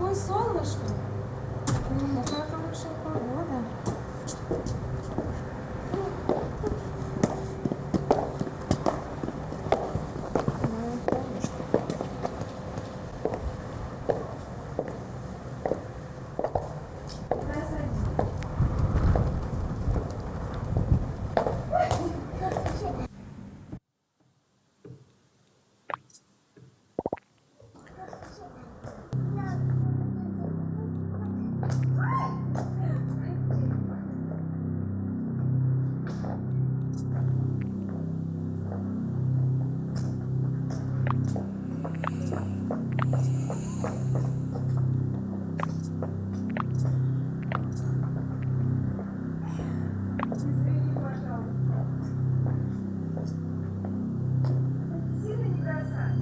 Какое солнышко. Какая хорошая погода. Извини, пожалуйста. Сильно не бросай.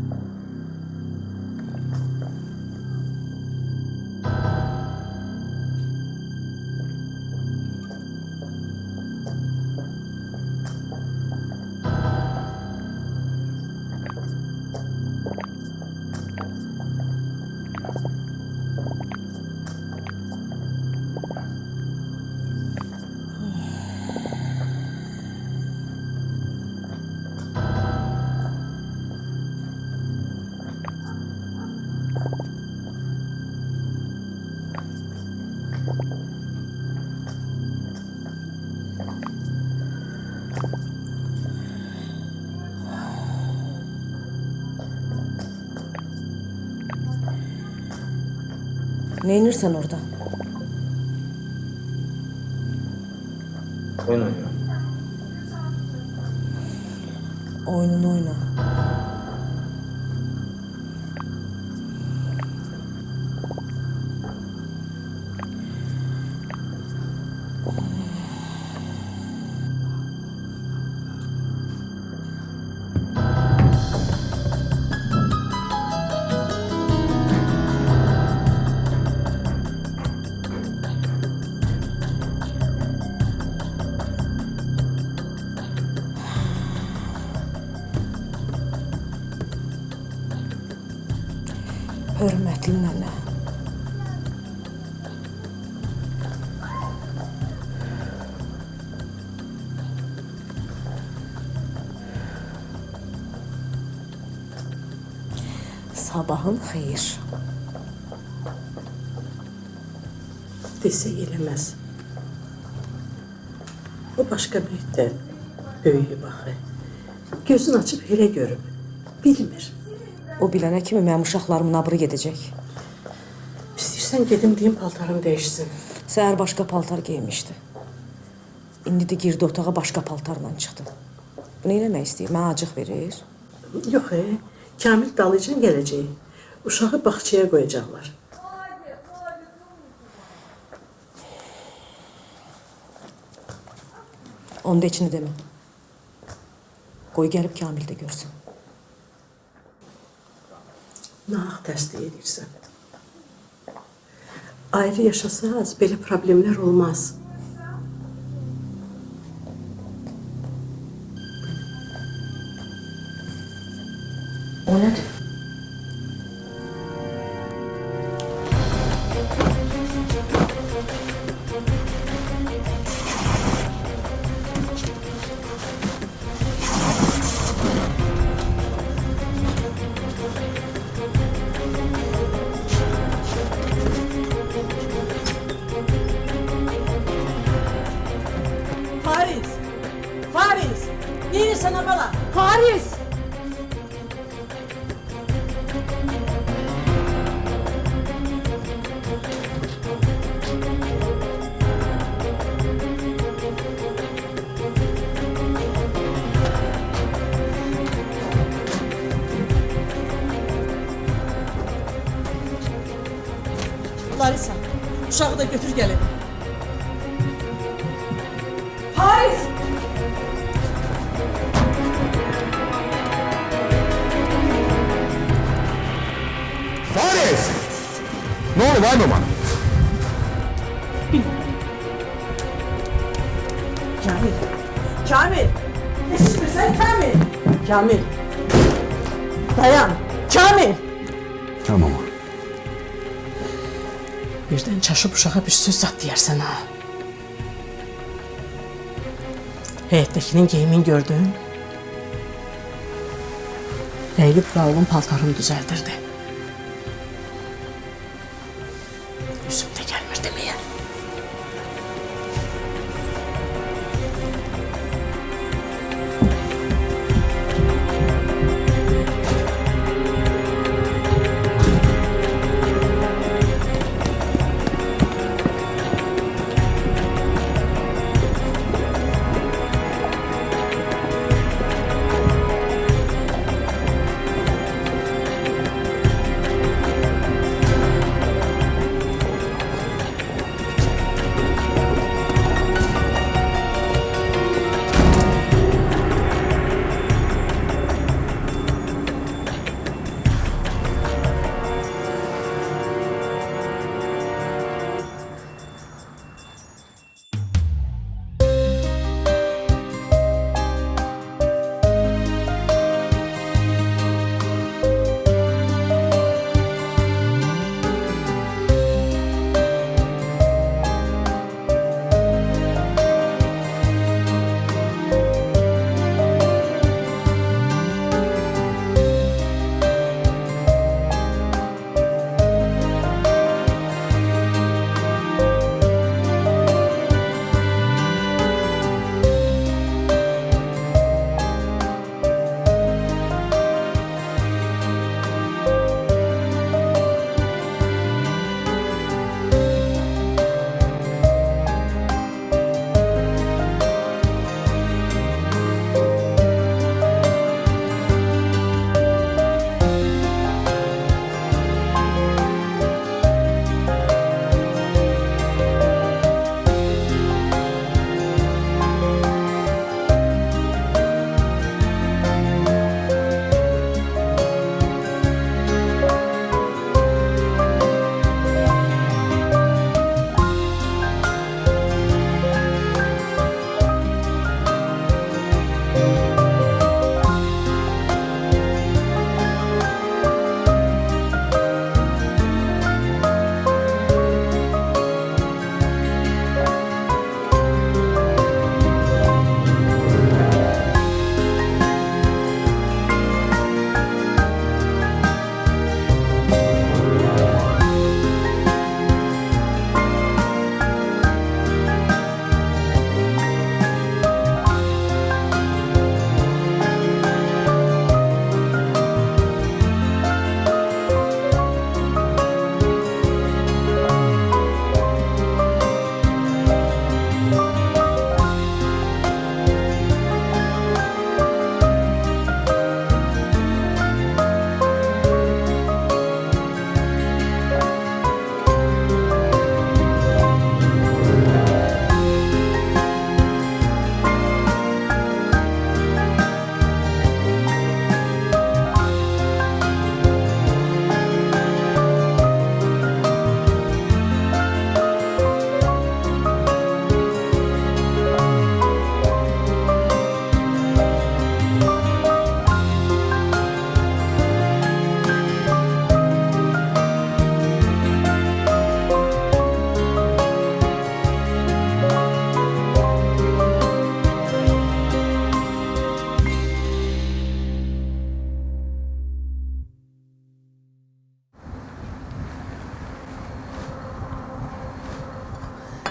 Ne inirsen orada? Oyun oynuyorum. Oyununu oyna. Hörmətli nənə. Sabahın xeyir. Desək eləməz. O başqa mühitdən böyüyüb axı. Gözün açıb elə görüb. Bilmir. O bilənə kimi mənim uşaqlarımın abrı gedəcək. İstəyirsən gedim deyim paltarım dəyişsin. Səhər başqa paltar geymişdi. İndi də girdi otağa başqa paltarla çıxdı. Bu nə eləmək istəyir? Mənə acıq verir. Yox, Kamil dalıcan gələcək. Uşağı bağçaya qoyacaqlar. Onda içini demə. Qoy gəlib Kamil də görsün. Nahaq təsdiq edirsən. Ayrı yaşasaz belə problemlər olmaz. O nədir? Fariz! Fariz! Neyir sana bala? Paris! Larisa, uşağı da götür gelin. Paris! Fares! Ne oldu var mı bana? Kamil! Kamil! Eşitme sen Kamil! Kamil! Dayan! Kamil! Tamam. Birdən çaşıb uşağa bir söz zat deyərsən ha. Həyətdəkinin geyimin gördün? Əyilib Raulun paltarını düzəldirdi. Üzüm də gəlmir deməyə.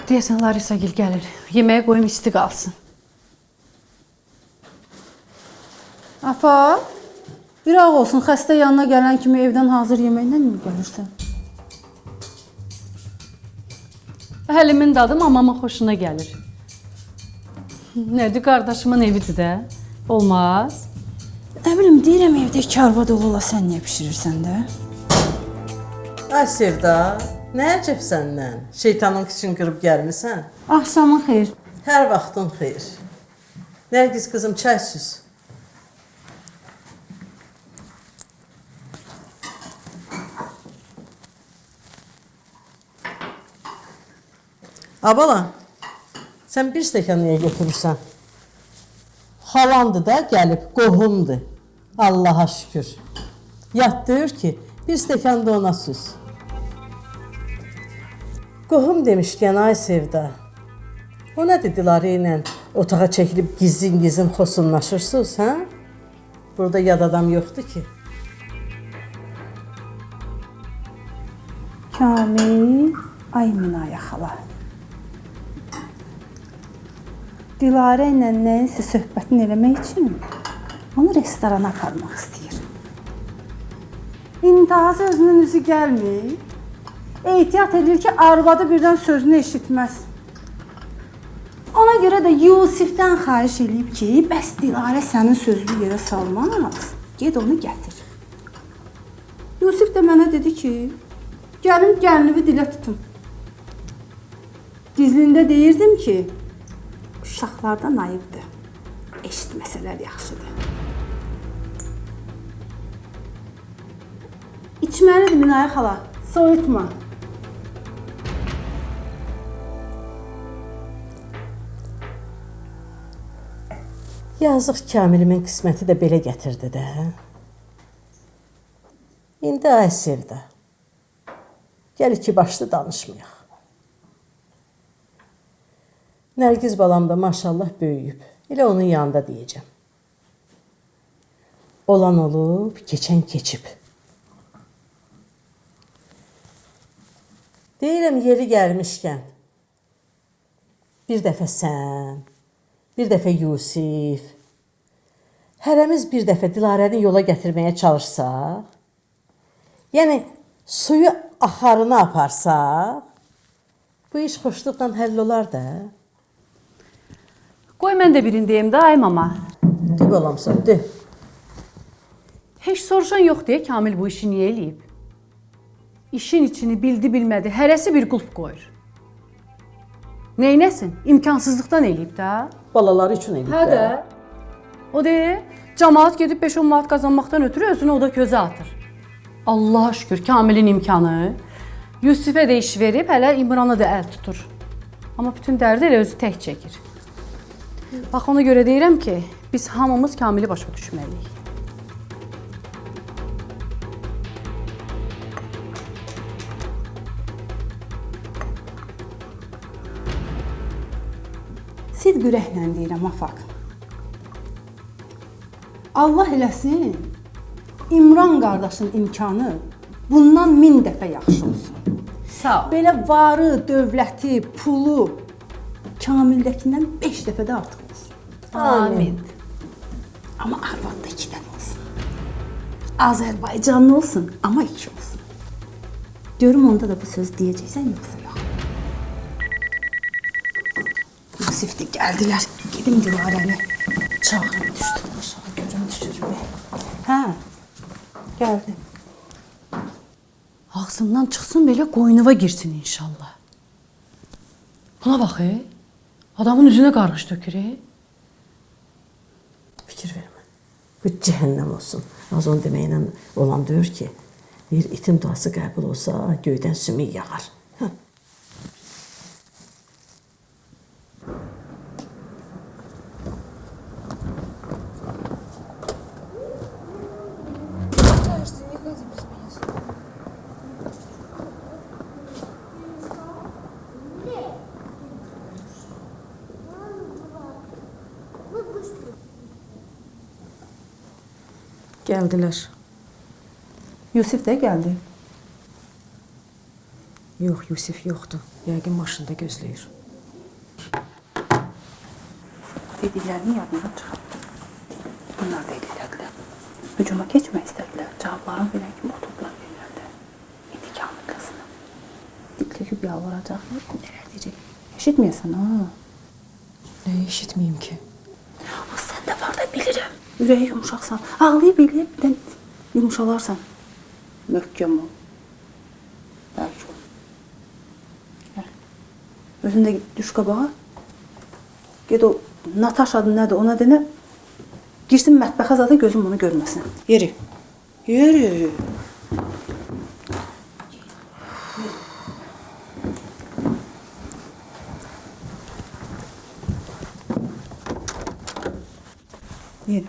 Deyəsən Larisa gil gəlir. Yeməyə qoyum isti qalsın. Afa, bir ağ olsun, xəstə yanına gələn kimi evdən hazır yeməklə mi gəlirsən? Həlimin dadı mamamın xoşuna gəlir. Nədir, qardaşımın evidir də? Olmaz. Nə bilim, deyirəm evdə iki arvad ola, sən niyə pişirirsən də? Ay Sevda, nə əcəb səndən? Şeytanın kıçını qırıb gəlmisən? Axşamın xeyir. Hər vaxtın xeyir. Nərgiz qızım, çay süz. Abala, sən bir stəkan niyə götürürsən? Xalandı da gəlib, qohumdur. Allaha şükür. Yat deyir ki, bir stəkan da ona süz. Qohum demişkən ay Sevda. O nədir Dilarə ilə otağa çəkilib gizlin-gizlin xosunlaşırsınız, hə? Burada yad adam yoxdur ki. Kamil, ay Minaya xala. Dilarə ilə nəyinsə söhbətini eləmək üçün onu restorana aparmaq istəyir. İntihası özünün üzü gəlmir. Ehtiyat edir ki, arvadı birdən sözünü eşitməz. Ona görə də Yusifdən xahiş eləyib ki, bəs Dilarə sənin sözünü yerə salmaz, ged onu gətir. Yusif də mənə dedi ki, gəlin gəlinivi dilə tutun. Gizlində deyirdim ki, uşaqlardan ayıbdır, eşitməsələr yaxşıdır. İçməlidir Minaya xala, soyutma. Yazıq Kamilimin qisməti də belə gətirdi də. İndi ay Sevda, gəl iki başlı danışmayaq. Nərgiz balam da maşallah böyüyüb. Elə onun yanında deyəcəm. Olan olub, keçən keçib. Deyirəm yeri gəlmişkən. Bir dəfə sən, bir dəfə Yusif, hərəmiz bir dəfə Dilarəni yola gətirməyə çalışsaq, yəni suyu axarına aparsaq, bu iş xoşluqla həll olar da. Qoy mən də birini deyim də ay mama. De balamsan, de. Heç soruşan yox deyə Kamil bu işi niyə eləyib? İşin içini bildi bilmədi, hərəsi bir qulp qoyur. Neynəsin? İmkansızlıqdan eləyib də. Balaları üçün eləyib Hə də. O deyir, cəmaat gedib 5-10 manat qazanmaqdan ötürü özünü o da közə atır. Allaha şükür Kamilin imkanı. Yusifə də iş verib, hələ İmrana da əl tutur. Amma bütün dərdi elə özü tək çəkir. Bax ona görə deyirəm ki, biz hamımız Kamili başa düşməliyik. Sid ürəklə deyirəm, afaq. Allah eləsin, İmran qardaşın imkanı bundan 1000 dəfə yaxşı olsun. Sağ ol. Belə varı, dövləti, pulu Kamildəkindən 5 dəfə də artıq olsun. Amin. Amma arvad da 2-dən olsun. Azərbaycanlı olsun, amma 2 olsun. Görüm onda da bu söz deyəcəksən, yoxsa yox. Yusif də gəldilər. Gedim Dilarəni çağırım, düşdüm aşağı, görüm düşürüm. Hə, gəldim. Ağzından çıxsın belə qoynuna girsin inşallah. Buna bax, adamın üzünə qarğış tökür. Fikir vermə. Bu cəhənnəm olsun. Az onu deməklə olan deyir ki, bir itin duası qəbul olsa, göydən sümük yağar. Hə. Gəldilər. Yusif də gəldi. Yox, Yusif yoxdur. Yəqin maşında gözləyir. Dediklərini yadına çıxartdı. Bunlar da elədilər. Hücuma keçmək istədilər. Cavablarını verən kimi oturdular yerlərdə. İndi Kamil qızını. Dikləyib yalvaracaqlar. Nələr deyəcək? Eşitməyəsən ha? Nəyi eşitməyim ki? Sən də var da bilirəm. Ürəyi yumuşaqsan. Ağlayıb eləyib birdən yumuşalarsan. Möhkəm ol. Bəlkə ol. Gəl. Özündə düş qabağa. Ged o Nataş adı nədir ona denə. Girsin mətbəxə zaten gözüm bunu görməsin. Yeri. Yeri. Yeri.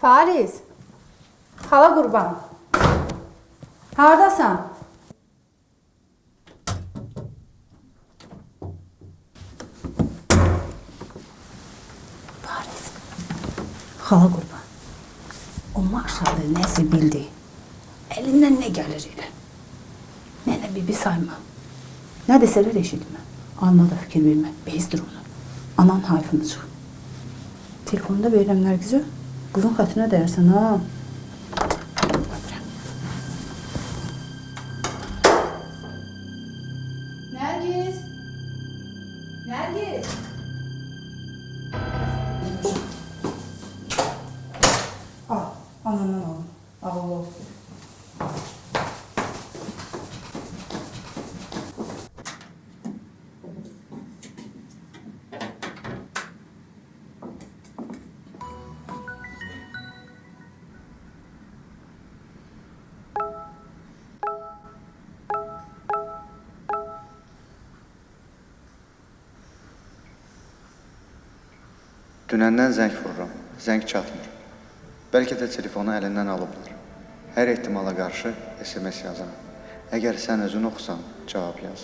Fariz. Xala qurban. Hardasan? Fariz. Xala qurban. O maşallah nəsə bildi. Elindən nə gəlir elə? Nənə bibi sayma. Nə desələr eşitmə. Anına da fikir vermə. Bezdir onu. Anan hayfını çıx. Telefonda verirəm Nərgizə. Qızın xətrinə dəyərsən ha. Nərgiz. Nərgiz. Al, anandan al. Al, al. Dünəndən zəng vururam, zəng çatmır. Bəlkə də telefonu əlindən alıblar. Hər ehtimala qarşı SMS yazıram. Əgər sən özün oxusan, cavab yaz.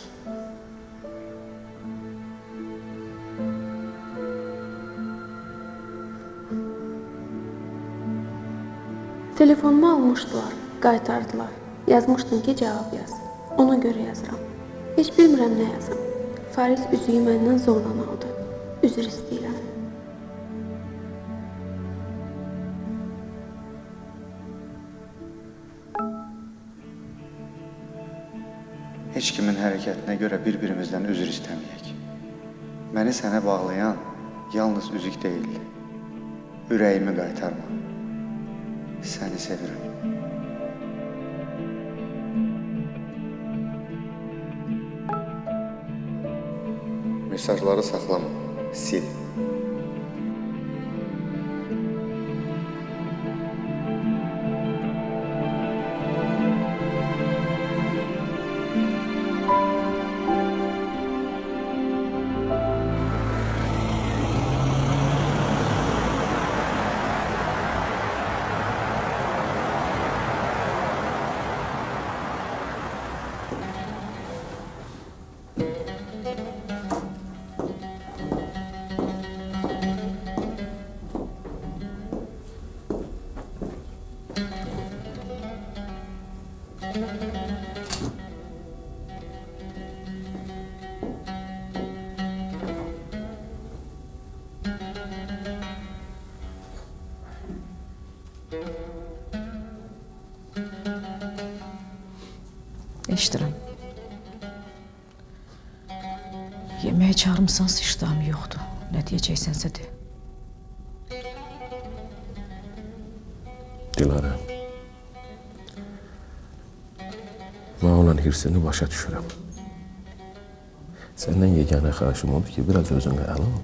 Telefonumu almışdılar, qaytardılar. Yazmışdın ki, cavab yaz. Ona görə yazıram. Heç bilmirəm nə yazım. Fariz üzüyü məndən zorla aldı. Üzr istəyirəm. Heç kimin hərəkətinə görə bir-birimizdən üzr istəməyək. Məni sənə bağlayan yalnız üzük deyildi. Ürəyimi qaytarma. Səni sevirəm. Mesajları saxlama, sil. Eşidirəm. Yeməyə çağırmısansa iştahım yoxdur. Nə deyəcəksənsə de. Dilara, mən olan hirsini başa düşürəm. Səndən yeganə xahişim odur ki, biraz özünə əl al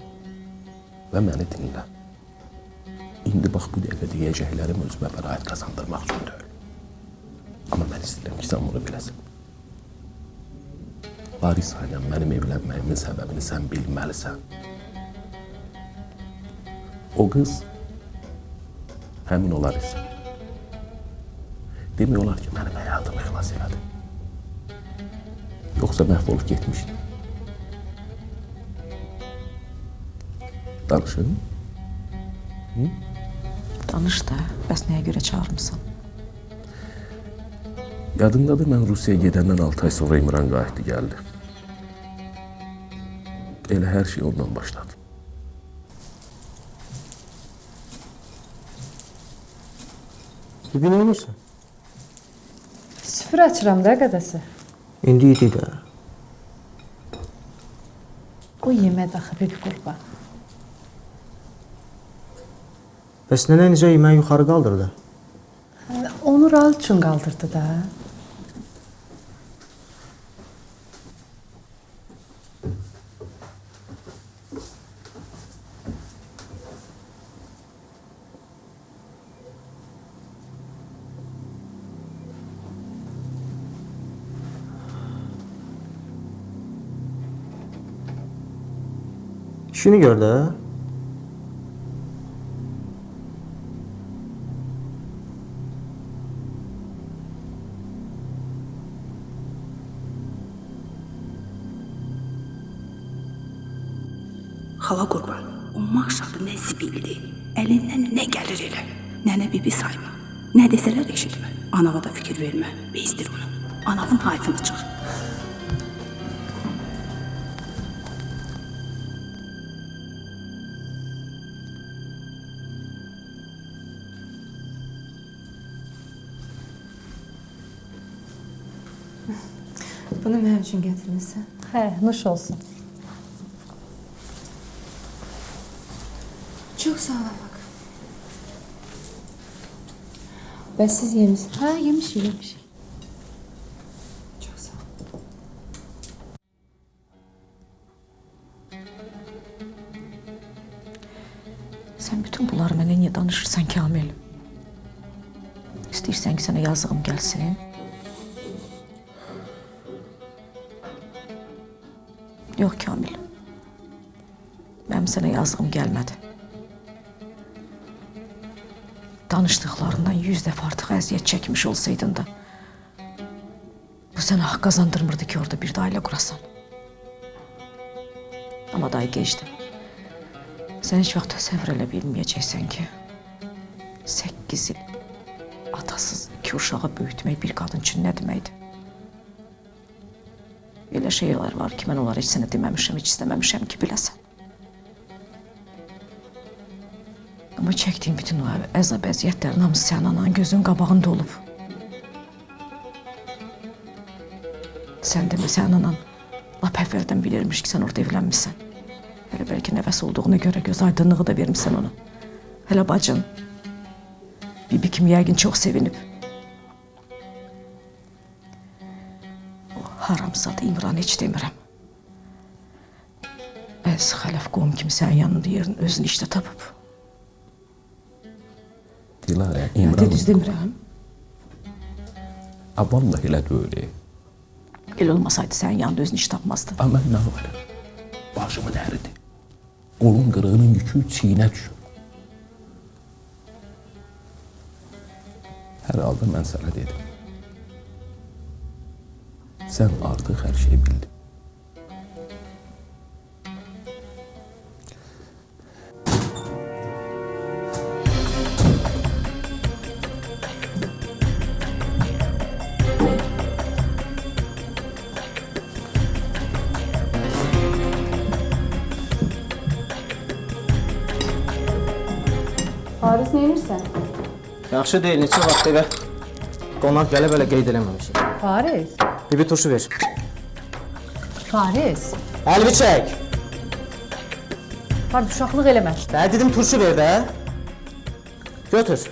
və məni dinlə. İndi bax bu dəqiqə deyəcəklərim özümə bəraət qazandırmaq üçün deyil. Amma mən istəyirəm ki, sən bunu biləsən. Larisa ilə mənim evlənməyimin səbəbini sən bilməlisən. O qız həmin o Larisa. Demək olar ki, mənim həyatımı xilas elədi. Yoxsa məhv olub getmişdi. Danışın. Danış da, bəs nəyə görə çağırmısan? Yadındadır, mən Rusiyaya gedəndən 6 ay sonra İmran qayıtdı gəldi. Elə hər şey ondan başladı. Bibi nə olursan? Süfrə açıram da qədəsi. İndi idi də. O yeməd axı bir qurban. Bəs nənə necə yeməyi yuxarı qaldırdı? Onu Ral üçün qaldırdı da. İşini gör də. Xala qurban, o maşadı nə zibildi. Əlindən nə gəlir elə. Nənə bibi sayma. Nə desələr eşitmə. Anava da fikir vermə. Bezdir onu. Anavın hayfını çıx. Bunu mənim üçün gətirmisən. Hə, nuş olsun. Çox sağ ol, bak. Bəs siz yemişsiniz? Hə, yemişik. Çox sağ ol. Sən bütün bunları mənə niyə danışırsan Kamil? İstəyirsən ki, sənə yazığım gəlsin? Yox Kamil. Mənim sənə yazığım gəlmədi. Danışdıqlarından 100 dəfə artıq əziyyət çəkmiş olsaydın da, bu sənə haqq qazandırmırdı ki, orada bir də ailə qurasan. Amma day gecdi. Sən heç vaxt təsəvvür elə bilməyəcəksən ki, 8 il atasız 2 uşağı böyütmək bir qadın üçün nə deməkdir? Elə şeylər var ki, mən onları heç sənə deməmişəm, heç istəməmişəm ki, biləsən. Amma çəkdiyim bütün o əzab əziyyətlərin hamısı sənin anan gözün qabağında olub. Sən demə, sənin anan lap əvvəldən bilirmiş ki, sən orada evlənmişsən. Hələ bəlkə nəvəsi olduğuna görə göz aydınlığı da vermişsən ona. Hələ bacın, bibi kimi yəqin çox sevinib. O haramzad İmran heç demirəm. Bəzi xələf qovum kimi sənin yanında yerin özünü işdə tapıb. Dilarə, Nədə İmran... düz demirəm? Vallahi elə deyil. Elə olmasaydı sənin yanında özünü iş tapmazdı. Amma mən nə var? Başımın əridir. Qolun qırığının yükü çiynə düşür. Hər halda mən sənə dedim. Sən artıq hər şeyi bildin. Paris neymirsən? Yaxşı deyil, neçə vaxt evə qonaq gəlib elə qeyd eləməmişik. Paris? Bir turşu ver. Paris? Əlvi çək. Paris, uşaqlıq eləmə. Nə dedim, turşu ver də. Götür.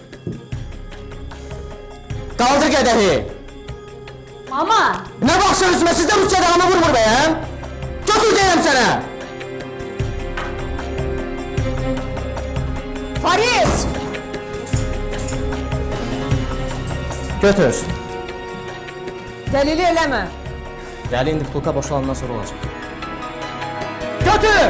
Qaldır qədəhi. Mama! Nə baxsan üzümə, sizdə Rusiyada hamı vurmur bəyəm? Götür deyirəm sənə. Paris! Götür. Dəlili eləmə. Gəli indi butulka boşalandan sonra olacaq. Götür!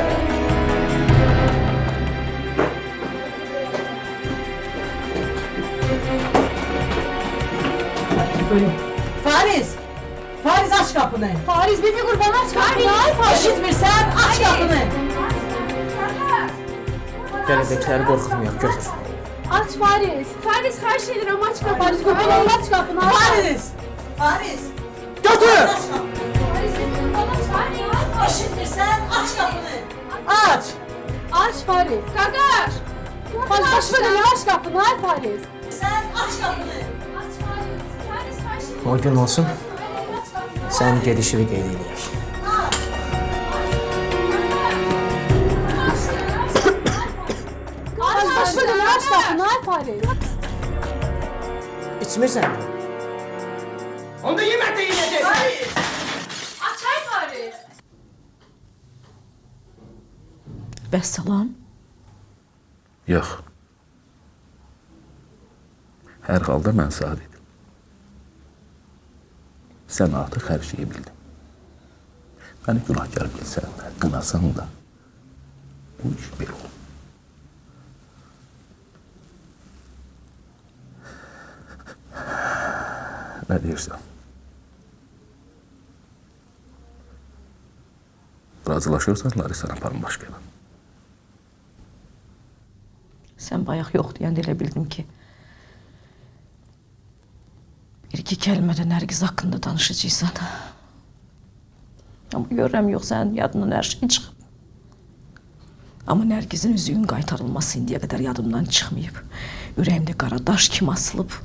Fariz! Fariz aç qapını. Paris, bir figur bana aç kapını. Eşitmirsən? Aç qapını. Gələcəkləri qorxutmayaq, götür. Aç Paris. Paris, her şeyden ama aç kapını. Paris, göbeğini aç kapını. Fariz! Fariz! Götür! Aç qapını. Paris, bir figur bana aç kapını. Eşitmirsən? Aç qapını. Aç! Aç Paris. Kardeş. Paris, başıma dönüyor, aç kapını. Hay Paris. Sən aç qapını. Aç Paris. Paris, her şeyden O gün olsun, aç kapını. sən gedişini qeyd eləyək. Paris, başıma dönüyor, aç kapını. Hay Paris. İçmirsən? Onda yeməkdə yiyəcəksən. Aç hay Paris. Bəs salam. Yox. Hər halda mən sənə dedim. Sən artıq hər şeyi bildin. Məni günahkar bilsən, qınasan da bu iş belə olur. Nə deyirsən? Razılaşırsan, Larisanı aparım başqa yana. Sən bayaq yox deyəndə elə bildim ki, bir-iki kəlmədə Nərgiz haqqında danışacaqsan. Amma görürəm yox, sənin yadından hər şey çıxıb. Amma Nərgizin üzüyün qaytarılması indiyə qədər yadımdan çıxmayıb. Ürəyimdə qara daş kimi asılıb.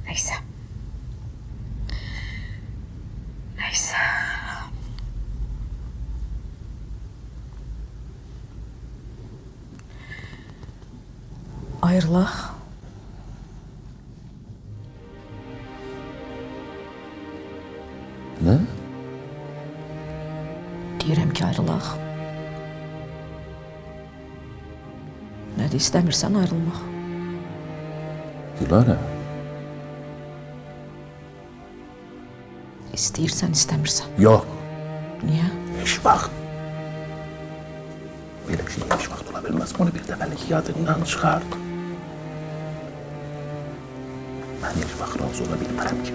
Nəysə. Nəysə. Ayrılaq. Nə? Deyirəm ki, ayrılaq. Nədir, istəmirsən ayrılmaq? Dilara, İstəyirsən, istəmirsən. yox. Niyə? Heç vaxt. Belə bir şey heç vaxt ola bilməz. Onu bir dəfəlik yadından çıxart. Mən heç vaxt razı ola bilmərəm ki.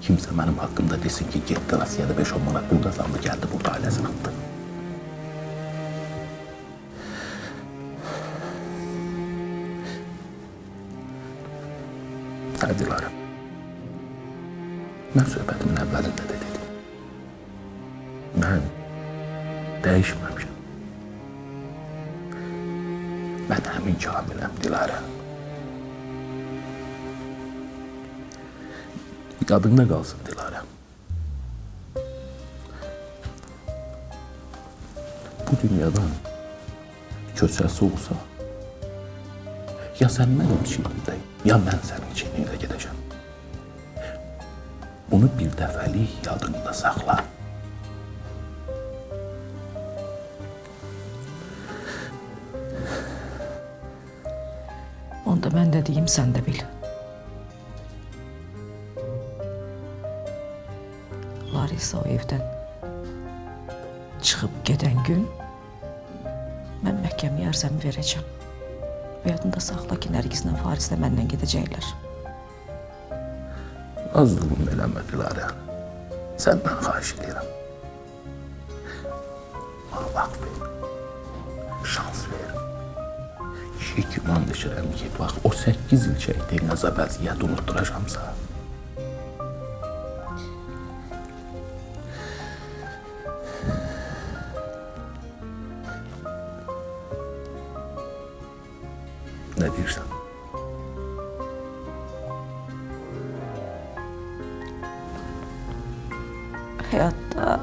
Kimsə mənim haqqımda desin ki, getdi Rusiyada 5-10 manat pul qazandı, gəldi burada ailəsini atdı. Hə, Dilara. Mən söhbətimin əvvəlində də dedim. Mən dəyişməmişəm. Mən həmin kamiləm, Dilara. Yadında qalsın, Dilara. Bu dünyadan köçəsi olsa, ya sən mənim çiynimdə, ya mən sənin çiynində gedəcəm. Bunu bir dəfəlik yadında saxla. Onda mən də deyim, sən də bil. Larisa o evdən çıxıb gedən gün mən məhkəməyə ərzəmi verəcəm. Və yadında saxla ki, Nərgizlə Faris də məndən gedəcəklər. Az zulm eləmə, Dilara. Səndən xahiş edirəm. Bana vaxt ver. Şans ver. Şey güman düşürəm ki, bax, o 8 il çəkdiyin əzab əziyyət unutturacamsa. Nə deyirsən? Həyatda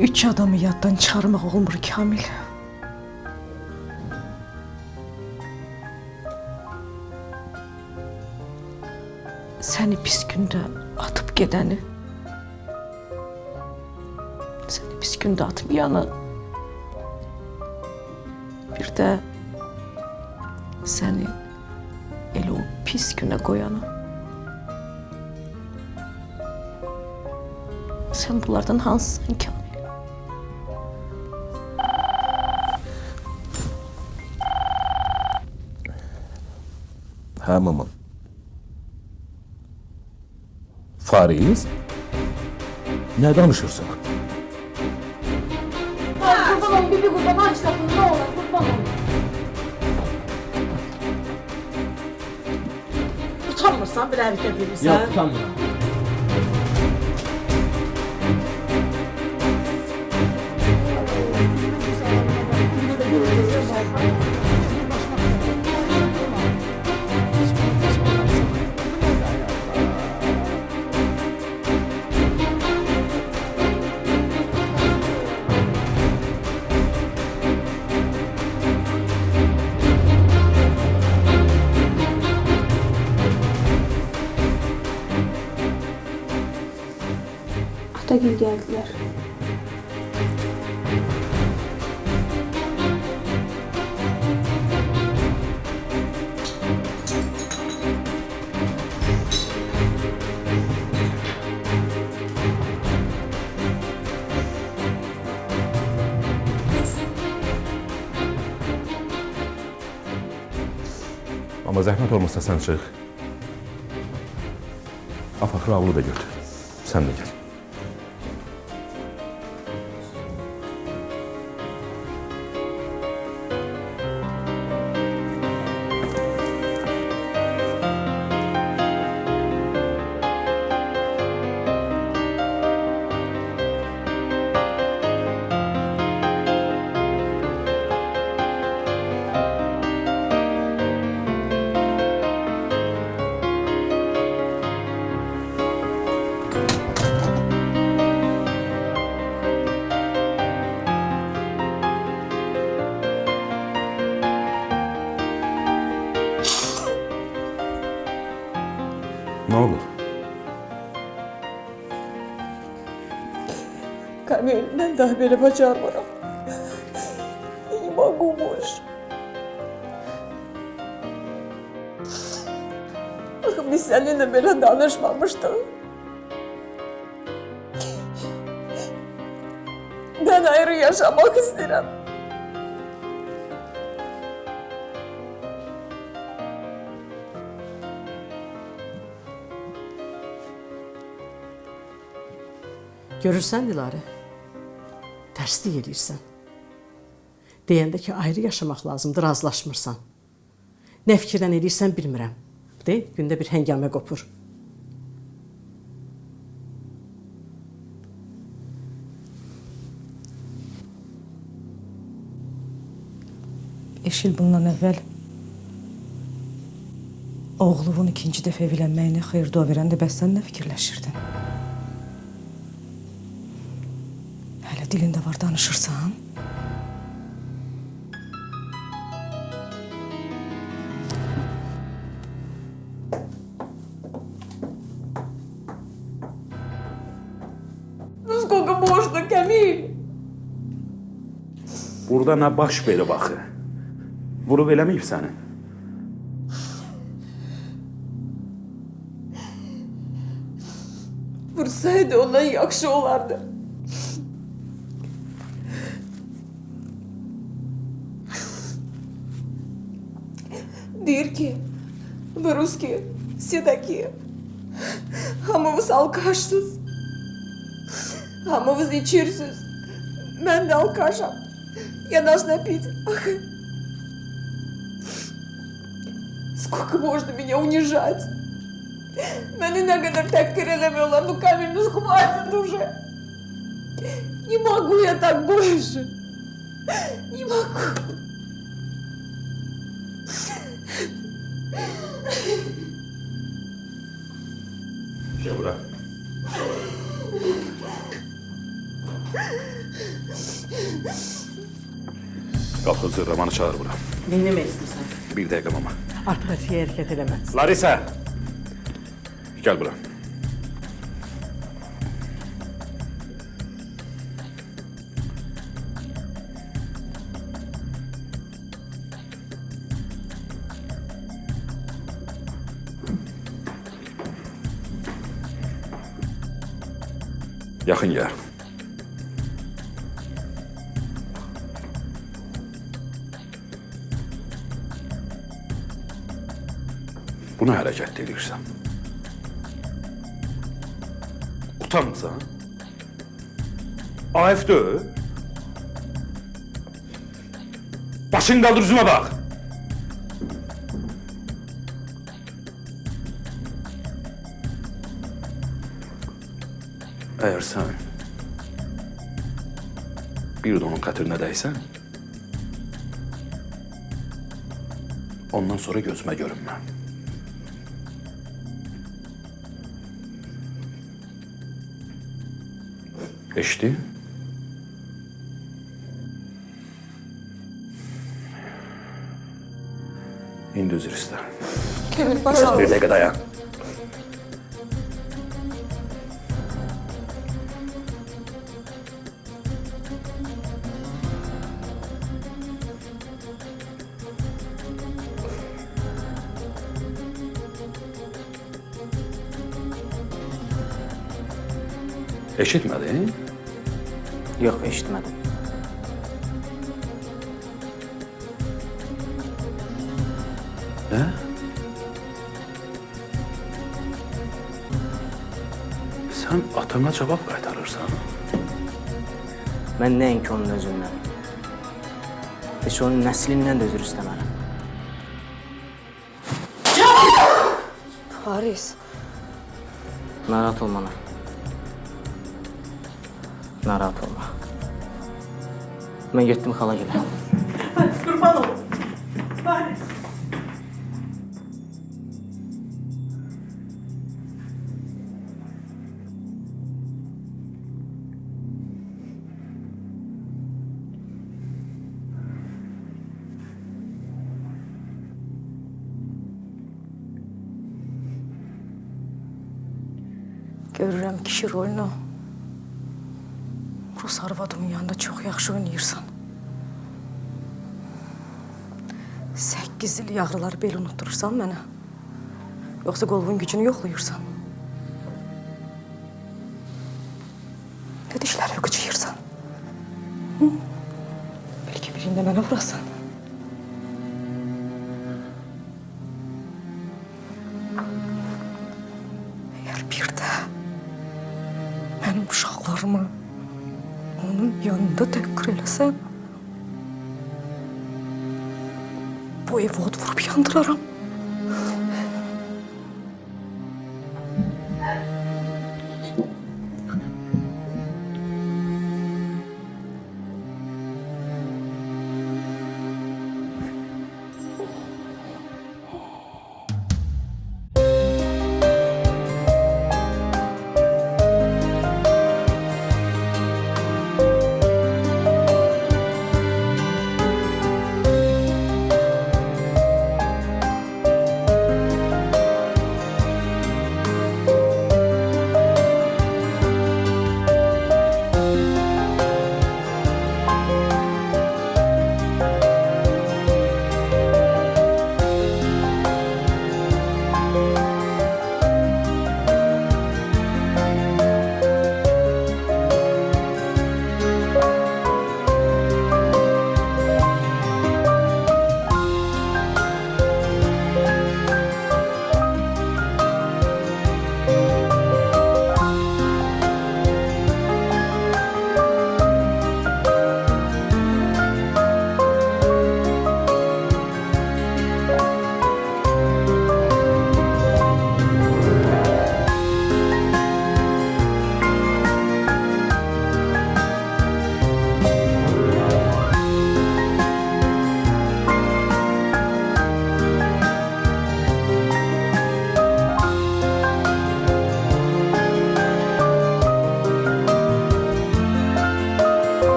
üç adamı yaddan çıxarmaq olmur, Kamil. Səni pis gündə atıb gedəni, səni pis gündə atmayanı, bir də səni elə o pis günə qoyanı. Sen bunlardan hansısın Kamil? Hə, mama. Fariz? Nə danışırsan? Kurban olun, bir kurban aç kapını, ne olur, kurban olun. Utanmırsan, bir hərəkət edirsən. Yox, utanmıram. Atagil geldiler. Amma zəhmət olmasa sən çıx. Afaq Raulu da götür. Sən də gəl. Kamil, mən daha belə bacarmıram. Не могу больше. Axı biz səninlə belə danışmamışdıq. Mən ayrı yaşamaq istəyirəm. Görürsən Dilarə? Tərslik eləyirsən. Deyəndə ki, ayrı yaşamaq lazımdır, razılaşmırsan. Nə fikirdən eləyirsən bilmirəm. De, gündə bir həngamə qopur. Beş il bundan əvvəl oğlunun ikinci dəfə evlənməyini xeyir-dua verəndə bəs sən nə fikirləşirdin? Hələ dilində var danışırsan? Ну сколько можно, Камил? Burada nə baş verib axı? Vurub eləməyib səni. Vursaydı ondan yaxşı olardı. Deyir ki, вы русские, все такие. Hamımız alkaşsız. Hamımız içirsiniz. Ben de alkaşam. Я должна пить. Ах. Сколько можно меня унижать? Меня на kadar takdir edemiyorlar. Ну, Камиль, ну хватит уже. Не могу я так больше. Не могу. Gel bura. Kalk hızlı Raman'ı çağır bura. Neyləmək istəyirsən? Bir dakika mama. Artıq ətiyə hərəkət eləməz. Larisa! Gel bura. Yakın gel. Buna hareket edirsən. Utanmısan? Ayıf deyil. Başını qaldır, üzümə bax. Eğer sen bir de onun xətrinə dəysən, ondan sonra gözüme görünmə. Eşdi? İndi üzr istə. Камиль, пожалуйста. Bir dəqiqə dayan. Eşitmedin? Yox, eşitmədim. Nə? Sən atana cavab qaytarırsan. Mən nəinki onun özündən. Heç onun nəslindən də özür istəmərəm. Haris. Narahat olma ana. Narahat olma. Mən getdim xala gilə. Qurban olun. Haris. Görürəm kişi rolunu Rus arvadımın yanında çox yaxşı oynayırsan. 8 il yağrıları bel unutturursan mənə. Yoxsa qolunun gücünü yoxlayırsan. Dediklərimi qıcıyırsan. Belki birində mənə vurasan. Əgər bir də mənim uşaqlarımı onun yanında təhqir eləsən, bu evi od vurub yandıraram.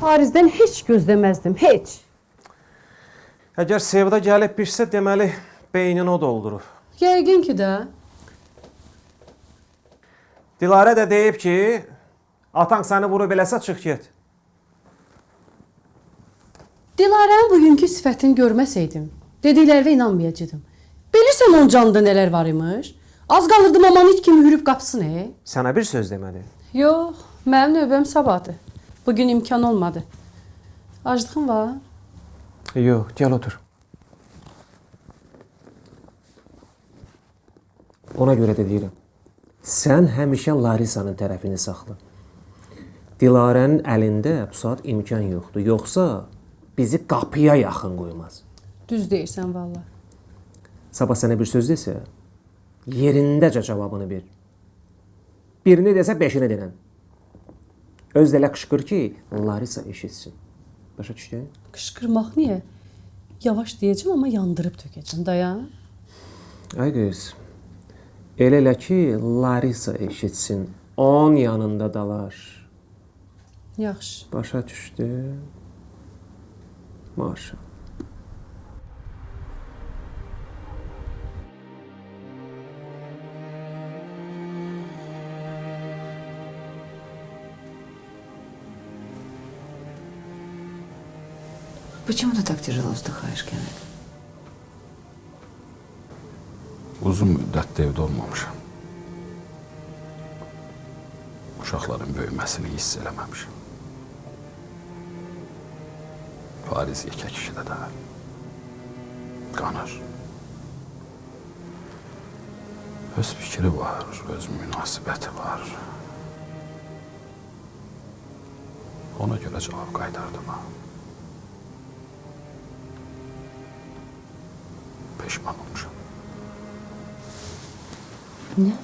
Parizdən heç gözləməzdim, heç. Əgər Sevda gəlib birsə, deməli, beynini o doldurub. Yəqin ki də. Dilarə də deyib ki, atan səni vurub eləsə, çıx get. Dilarənin bugünkü sifətini görməsəydim, dediklərinə inanmayacaqdım. Bilirsən onun canında nələr var imiş? Az qalırdı mamanı it kimi hürüb qapısını. Sənə bir söz demədi. Yox, mənim növbəm sabahdır. Bugün imkan olmadı. Aclığın var? Yox, gəl otur. Ona görə də deyirəm. Sən həmişə Larisanın tərəfini saxla. Dilarənin əlində bu saat imkan yoxdur. Yoxsa bizi qapıya yaxın qoymaz. Düz deyirsən valla. Sabah sənə bir söz desə, yerindəcə cavabını ver. Birini desə, 5-ini denən. Öz də elə qışqır ki, Larisa eşitsin. Başa düşdün? Qışqırmaq niyə? Yavaş deyəcəm, amma yandırıb tökəcəm. Dayan. Ay qız, elə ki, Larisa eşitsin. Onun yanında dalar. Yaxşı. Başa düşdü. Maşallah. Почему ты так тяжело вздыхаешь, Kemal? Uzun müddətdə evdə olmamışam. Uşaqların böyüməsini hiss eləməmişim. Fariz yekə kişidə də qanır. Öz fikri var, öz münasibəti var. Ona görə cavab qaytardım ha. Peşman olmuşam. Ne?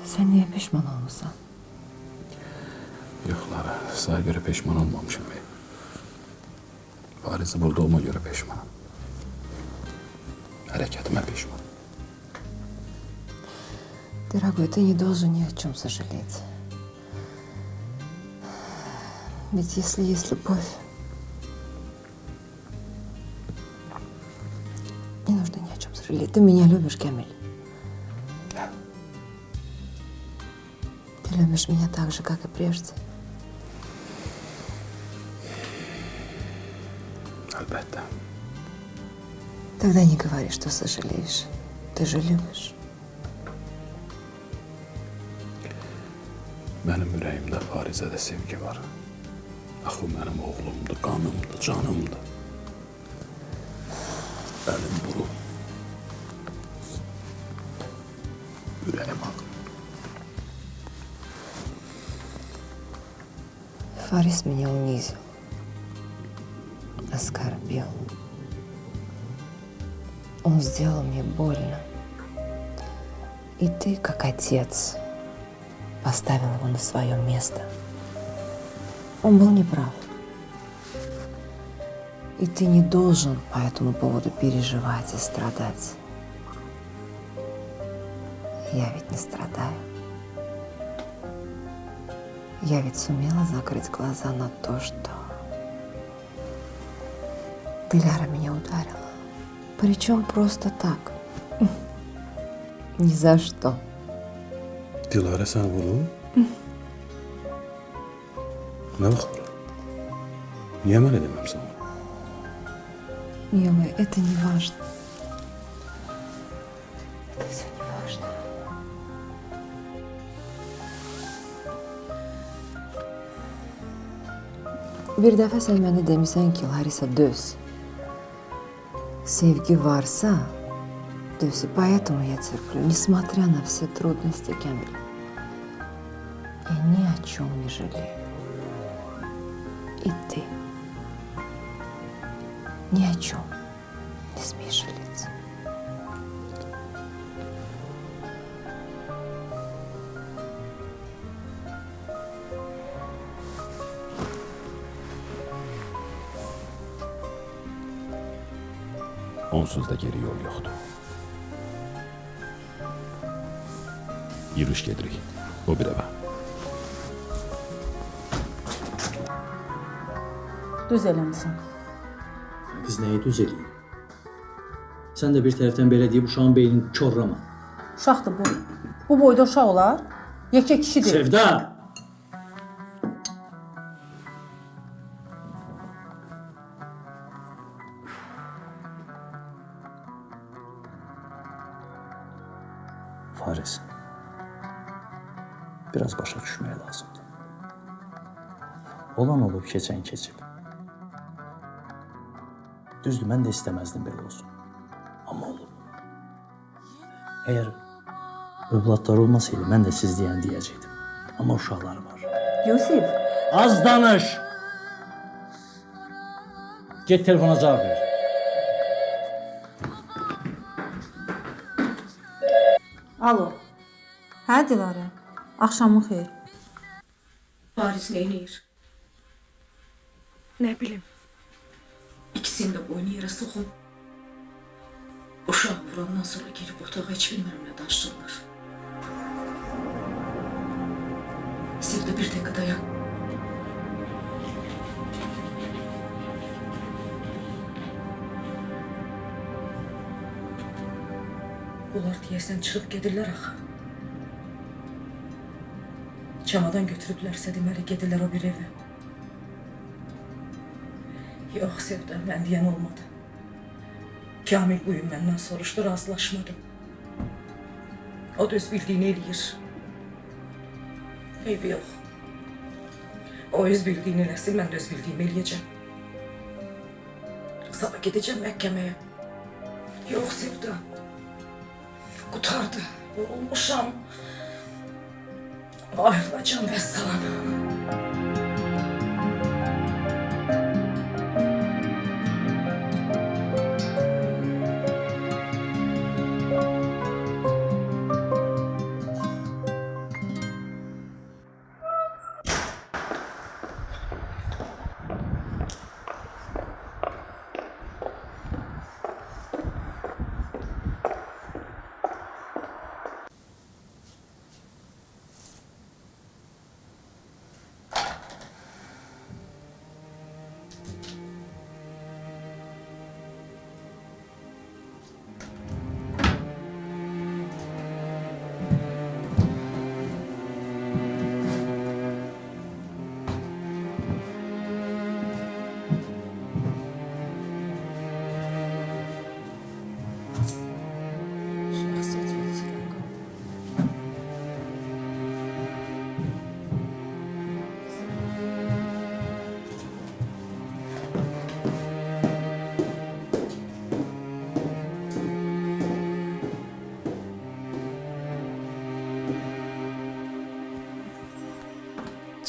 Sen niye pişman olmuşsan? Yox, Lara, sana görə peşman olmamışam. Fariz'i bulduğuma göre peşmanım. Hareketime peşmanım. Дорогой, ты не должен ни о чем сожалеть. Ведь если есть любовь, не нужно ни о чем сожалеть. Ты меня любишь, Камиль. Ты любишь меня так же, как и прежде. Elbette. Тогда не говори, что сожалеешь. Ты же любишь. Benim yüreğimde Farize'de sevgi var. Ah o benim oğlumdu, kanımdı, canımdı. Elim vurul. Yüreğim ağır. Фарис меня унизил, оскорбил. Он сделал мне больно. И ты, как отец, поставил его на свое место. Он был неправ. И ты не должен по этому поводу переживать и страдать. Я ведь не страдаю. Я ведь сумела закрыть глаза на то, что Диляра меня ударила. Причем просто так. Ни за что. Dilara sen vurul. Ne bak vurul? Niye ben edemem sana? Милая, это не важно. Это все не важно. Bir dəfə sən mənə demisən ki, Larisa, döz. Sevgi varsa, дöz. И поэтому я терплю, несмотря на все трудности, Камиль. Я ни о чем не жалею. И ты ни о чем не смеешь жалеть. Onsuz da geri yol yoktu. Yürüyüş gedirik. O bir eve. Düz eləmisən. Qız nəyi düz eləyib? Sən də bir tərəfdən belə deyib uşağın beynini korlama. Uşaqdır bu. Bu boyda uşaq olar. Yekə kişidir. Sevda! Faris, biraz başa düşməyə lazımdır. Olan olub, keçən keçib. Düzdür, mən də istəməzdim belə olsun. Amma olub. Əgər övladlar olmasaydı, mən də siz deyən deyəcəkdim. Amma uşaqları var. Yusif. Az danış! Get telefona cavab ver. Alo. Hə Dilarə. Axşamın xeyir. Faris neynir? Ne bileyim. İkisini de boynu yere sokup uşağı vurandan sonra girip otağa hiç bilmiyorum ne danıştılar. Sevde bir tek dayak. Bunlar diyesen çıkıp gedirler axı. Çamadan götürüblərsə deməli gedirlər o bir eve. Yox Sevda, mən deyən olmadı. Kamil bu gün məndən soruşdu, razılaşmadım. O da öz bildiyini eləyir. Eybi yox. O öz bildiyini eləsin, mən də öz bildiyimi eləyəcəm. Sabah gedəcəm məhkəməyə. Yox Sevda. Qutardı, yorulmuşam. Ayrılacağım vəssalam.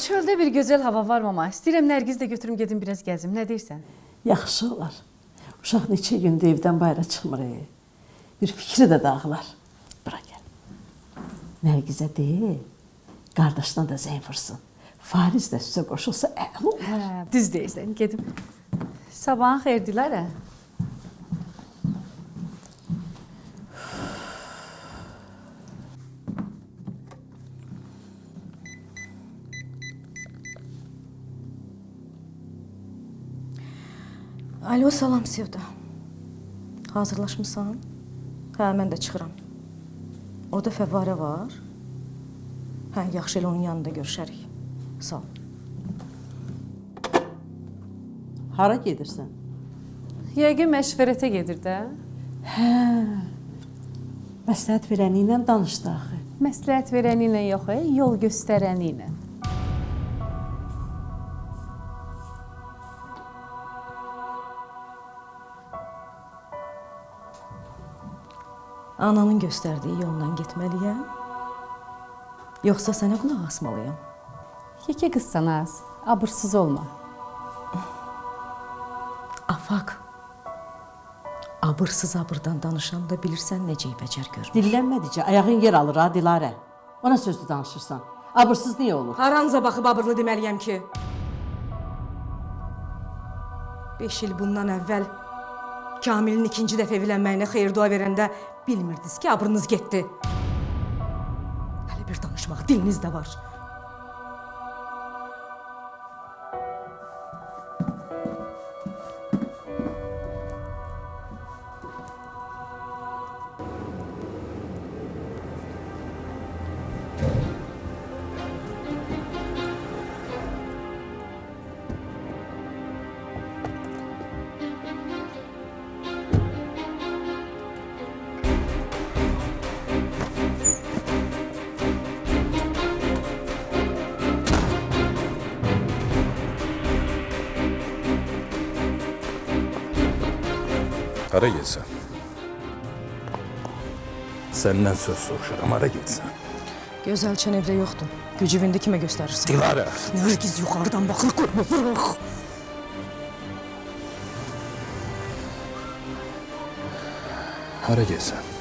Çöldə bir gözəl hava var mama. İstəyirəm Nərgiz də götürüm gedim biraz gəzim. Nə deyirsən? Yaxşı olar. Uşaq neçə gündür evdən bayıra çıxmır. Bir fikri də dağılar. Bura gəl. Nərgizə deyil, qardaşına da zəng vursun. Fariz də sizə qoşulsa əla olar. Hə, düz deyirsən. Gedim. Sabahın xeyir Dilarə. Alo, salam Sevda. Hazırlaşmısan? Hə, mən də çıxıram. Orada fəvvarə var. Hə, yaxşı elə onun yanında görüşərik. Sağ ol. Hara gedirsən? Yəqin məşvərətə gedir də. Hə. Məsləhət verəni ilə danışdı axı. Məsləhət verəni ilə yox, yol göstərəni ilə. Ananın göstərdiyi yoldan getməliyəm. Yoxsa sənə qulaq asmalıyam. Yekə qızsan az, abırsız olma. Afaq. Abırsız-abırdan danışanda bilirsən necə bəcər görmür. Dillənmədicə ayağın yer alır ha Dilarə. Ona sözlü danışırsan. Abırsız niyə olur? Haranca baxıb abırlı deməliyəm ki. 5 il bundan əvvəl Kamilin ikinci dəfə evlənməyinə xeyir dua verəndə bilmirdiniz ki, abrınız getdi. Hələ bir danışmaq diliniz də var. Hara getsən? Səndən söz soruşaram, hara getsən? Gözəlçən evdə yoxdur. Gücüvündə kimə göstərirsən? Dilarə! Nərgiz yuxarıdan baxır, qoyma, vırıq. Hara getsən?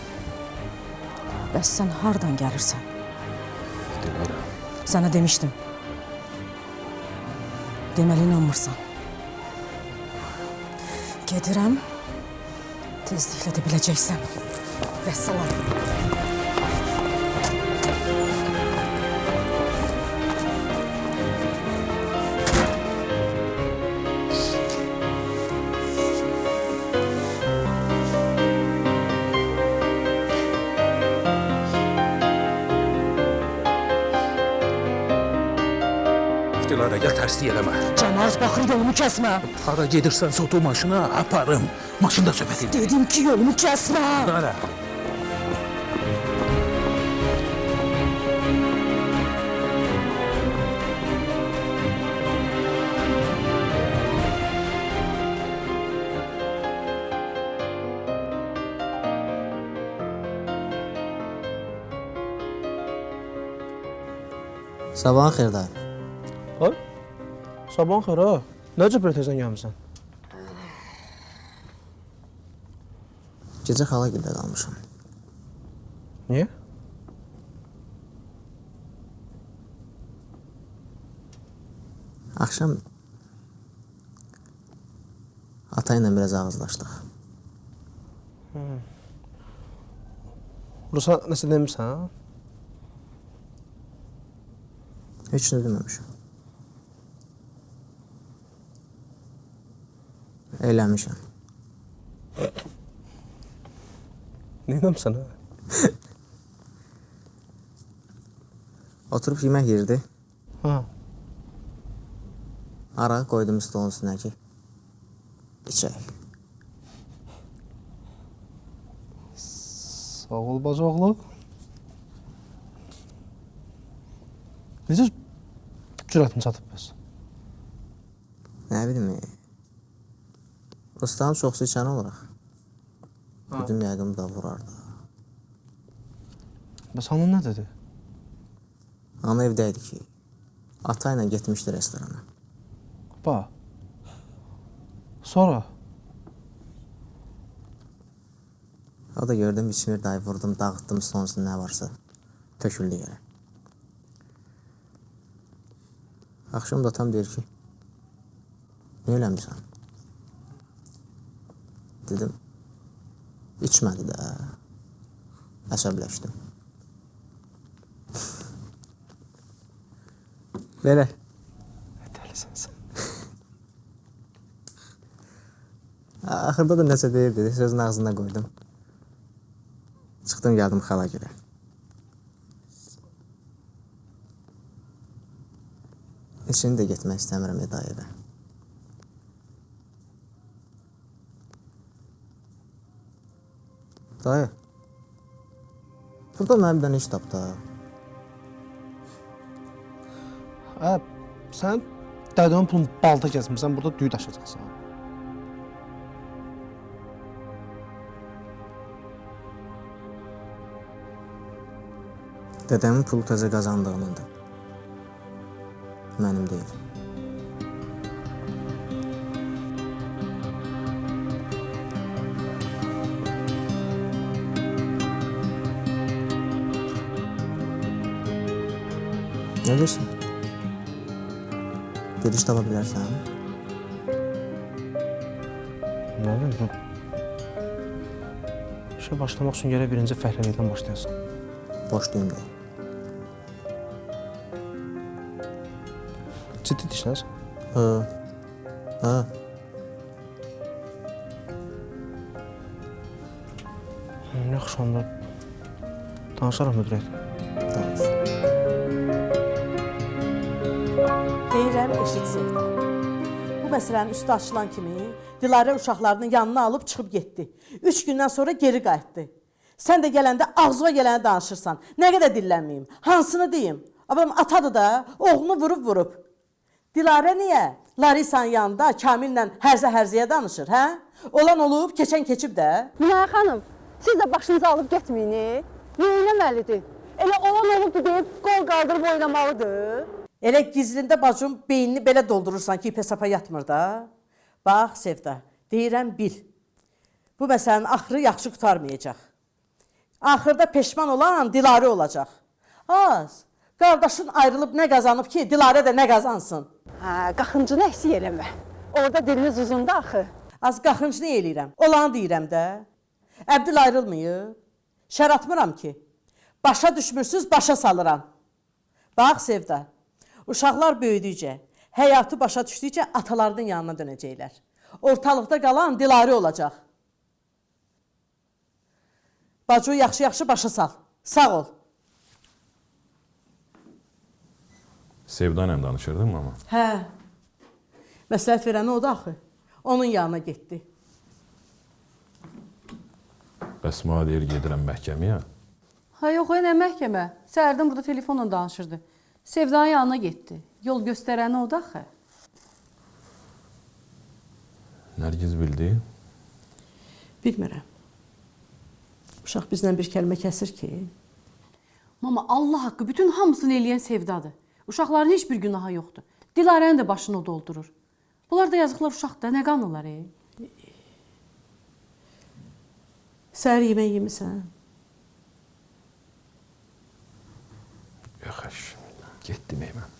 Bəs sən hardan gəlirsən? Dilarə! Sənə demişdim. Deməli inanmırsan. Gedirəm. Tezliklə də biləcəksən. Vəssalam. Dilarə, gəl tərslik eləmə. Cəmaət baxır, yolumu kəsmə. Hara gedirsən, sotu maşına aparım. Maşında söhbət edir. Dedim ki, yolumu kəsmə. Dilarə! Sabahın xeyir dayı. Ay, sabahın xeyir ha. Necə bir tezdən gəlmisən? Gecə xala gildə qalmışam. Niyə? Axşam ata ilə biraz ağızlaşdıq. Rusa nəsə demirsən? Heç nə deməmişəm. Eləmişəm. Neynəmsən ha? Oturub yemək yerdi. Ha. Arağı qoydum stolun üstünə ki, içək. Sağ ol bacıoğlu. Necə cürətin çatıb bəs? Nə bilim, Rustam çoxsu içən olaraq. Dedim, yəqin da vurardı. Bəs hanın nə dedi? Ana evdəydi ki, Ata ilə getmişdi restorana. Ba. Sonra? O da gördüm içmir dayı, vurdum, dağıtdım sonrasında nə varsa. Töküldü yerə. Axşam da tam deyir ki, niyə eləmirsən? Dedim, içmədi də. Əsəbləşdim. Belə. Dəlisən sən. Axırda da nəsə deyir dedi, sözün ağzına qoydum. Çıxdım, gəldim xala gilə. İçini də getmək istəmirəm Edayevə. Dayı, burada mənim bir dənə iş tap da. Sən dədəmin pulunu balta gəzmirsən, burada düyü daşıyacaqsan. Dədəmin pulu təzə qazandığınındır. Mənim deyil. Nə deyirsən? Bir iş tapa bilərsən? Nə bilim, işə başlamaq üçün gərək birinci fəhləlikdən başlayasan. Boşlayım deyil. Ciddi işləsən? Hə. Yaxşı, onda danışaraq müdürət. Danış. Deyirəm, eşit Sevda. Bu məsələnin üstü açılan kimi Dilarə uşaqlarının yanına alıb çıxıb getdi. 3 gündən sonra geri qayıtdı. Sən də gələndə ağzıma gələni danışırsan. Nə qədər dillənməyim? Hansını deyim? Abam atadır da, oğlunu vurub. Dilarə niyə? Larisanın yanında Kamillə hərzə-hərzəyə danışır, hə? Olan olub, keçən keçib də. Nilay xanım, siz də başınızı alıb getməyini. Yeynəməlidir. Elə olan olubdu deyib qol qaldırıb oynamalıdır. Elə gizlində bacım beynini belə doldurursan ki, ipə-sapa yatmır da. Bax Sevda, deyirəm bil. Bu məsələnin axırı yaxşı qurtarmayacaq. Axırda peşman olan Dilarə olacaq. Az, qardaşın ayrılıb nə qazanıb ki, Dilarə də nə qazansın? Hə, qaxıncını əksik eləmə. Orada diliniz uzundu axı. Az qaxıncını eləyirəm. Olanı deyirəm də. Əbdül ayrılmayıb. Şər atmıram ki. Başa düşmürsüz, başa salıram. Bax Sevda, uşaqlar böyüdükcə, həyatı başa düşdükcə atalarının yanına dönəcəklər. Ortalıqda qalan Dilarə olacaq. Bacı yaxşı-yaxşı başa sal. Sağ ol. Sevda ilə danışırdın mı ama? Hə. Məsləhət verəni o da axı. Onun yanına getdi. Bəs mənə deyir gedirəm məhkəməyə. Ha yox, nə məhkəmə? Səhərdən burada telefonla danışırdı. Sevdanın yanına getdi. Yol göstərəni o da axı. Nərgiz bildi. Bilmirəm. Uşaq bizlə bir kəlmə kəsir ki. Mama, Allah haqqı bütün hamısını eləyən Sevdadır. Uşaqların heç bir günahı yoxdur. Dilarənin də başını o doldurur. Bunlar da yazıqlar uşaqdır. Nə qanırlar? Səhər yemək yemisən? Yox, getdim hemen.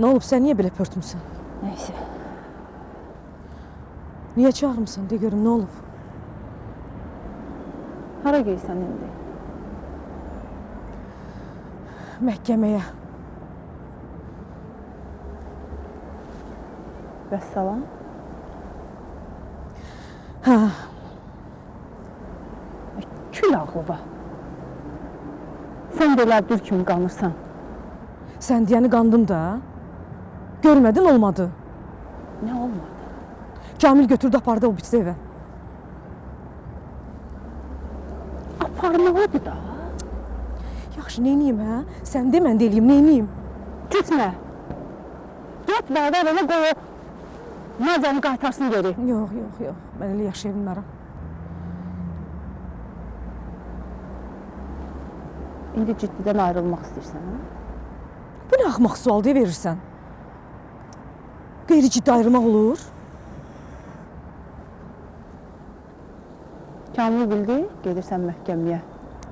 Nə olub, sən niyə belə pörtmüsən? Neyse. Niyə çağırmısan? De görüm, nə olub? Hara geysən indi? Məhkəməyə. Vəssalam. Hə. Kül ağlı var. Sən də elə dür kimi qanırsan. Sən deyəni qandım da. Görmədin, olmadı. Nə olmadı? Kamil götürdü, apardı o bitdi evə. Haradır da? Yaxşı, neyniyim hə? Sən de, mən də eləyim, neyniyim? Getmə. Getmə, və belə qoy o Nadiyanı qaytarsın geri. Yox, yox, yox. Mən elə yaşaya bilmərəm. İndi ciddidən ayrılmaq istəyirsən, hə? Bu nə axmaq sual deyə verirsən? Qeyri-ciddi ayrılmaq olur? Kamil bildi, gedirsən məhkəməyə.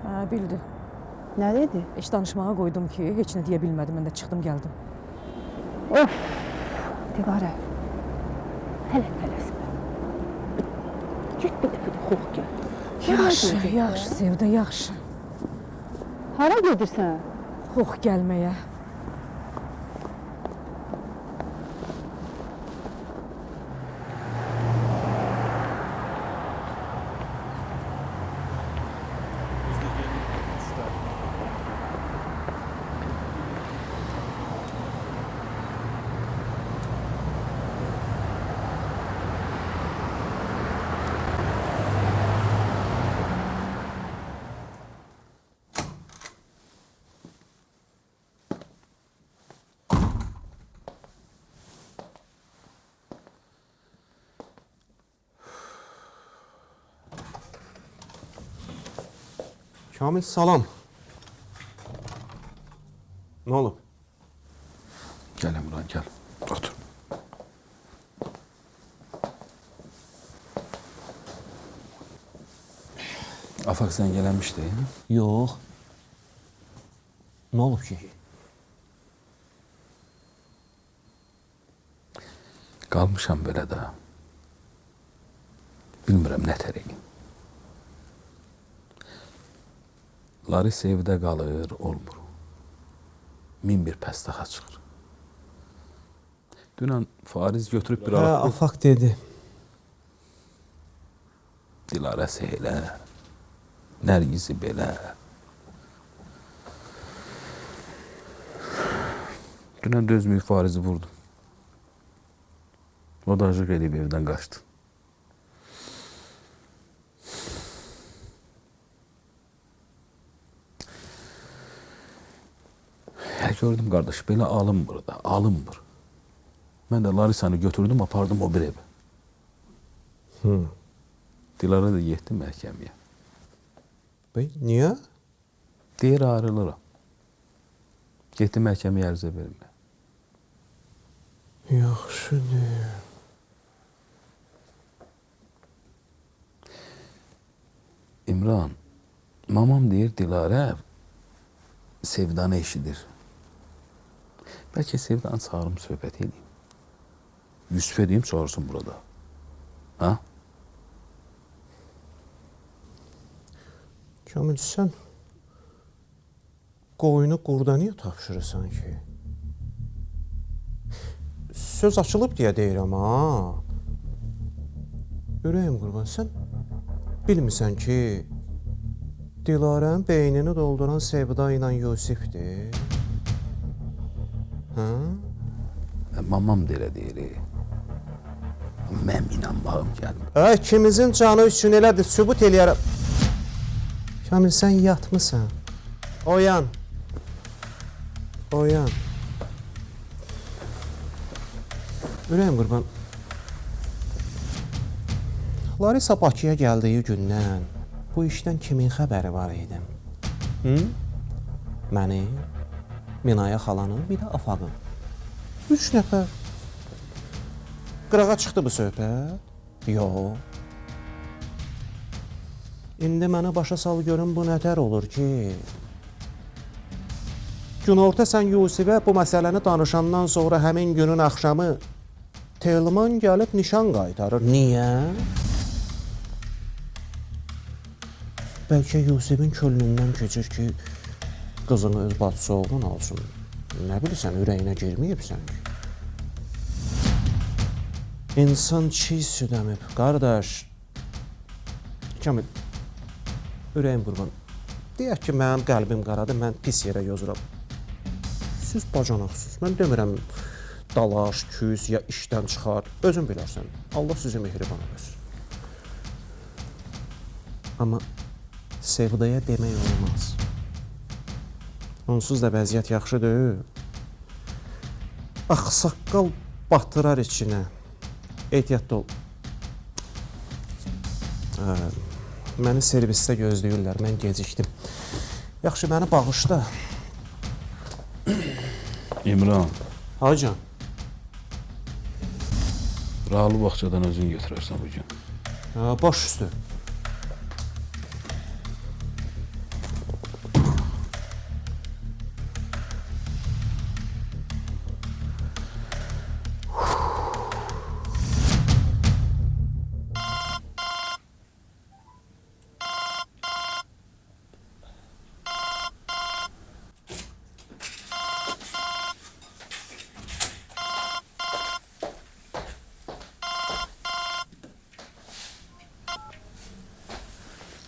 Hə, bildi. Nə dedi? Heç danışmağa qoydum ki, heç nə deyə bilmədim. Mən də çıxdım, gəldim. Of! Dilarə, hələ tələsmə. Get bir dəfə də xox gəl. Yaxşı, yaxşı, Sevda, yaxşı. Hara gedirsən? Xox gəlməyə. Kamil salam. Nə olub? Gəl Əmran, gəl. Otur. Afaq zəng eləmişdi. Yox. Nə olub ki? Qalmışam belə də. Bilmirəm nə tərəyin. Larisa evdə qalır, olmur. Min bir pəstaxa çıxır. Dünən Fariz götürüb bir araq... Afaq dedi. Dilarəsi elə, Nərgizi belə. Dünən dözməyib Farizi vurdu. O da acıq eləyib evdən qaçdı. Gördüm qardaş, belə alınmır da, alınmır. Mən də Larisanı götürdüm, apardım o bir evə. Dilara da getdim məhkəməyə. Bey, niyə? Deyir, ayrılıram. Getdim məhkəməyə ərizə vermə. Yaxşıdır. İmran, mamam deyir, Dilarə Sevdanı eşidir. Bəlkə Sevdanı çağırım, söhbət edeyim. Yusuf edeyim, çağırsın burada. Ha? Kamil, sən qoyunu qurda niyə tapşırırsan ki? Söz açılıb deyə deyirəm, ha? Ürəyim qurban, sən bilmirsən ki, Dilarənin beynini dolduran Sevda ilə Yusifdir. Hə? Mamam da elə deyir. Mən inanmağım gəlmir. İkimizin canı üçün elədir, sübut eləyərəm. Kamil, sən yatmısan. Oyan. Oyan. Ürəyim qurban. Larisa Bakıya gəldiyi gündən bu işdən kimin xəbəri var idi? Məni, Minaya xalanın, bir də Afaqın. 3 nəfər. Qırağa çıxdı bu söhbət? Yox. İndi mənə başa sal görüm bu nətər olur ki, günorta sən Yusifə bu məsələni danışandan sonra həmin günün axşamı Telman gəlib nişan qaytarır. Niyə? Bəlkə Yusifin könlündən keçir ki, qızını öz bacısı oğlan alsın. Nə bilirsən, ürəyinə girməyibsən ki. İnsan çiğ süd əmib, qardaş. Kamil, ürəyim qurban. Deyək ki, mənim qəlbim qaradır, mən pis yerə yozuram. Siz bacanaqsınız. Mən demirəm, dalaş, küs ya işdən çıxar. Özün bilərsən. Allah sizi mehriban eləsin. Amma Sevdaya demək olmaz. Onsuz da vəziyyət yaxşı deyil. Ağsaqqal batırar içinə. Ehtiyatlı ol. Məni servisdə gözləyirlər, mən gecikdim. Yaxşı, məni bağışla. İmran. Hacı. Rahalı bağçadan özün götürərsən bugün. Baş üstü.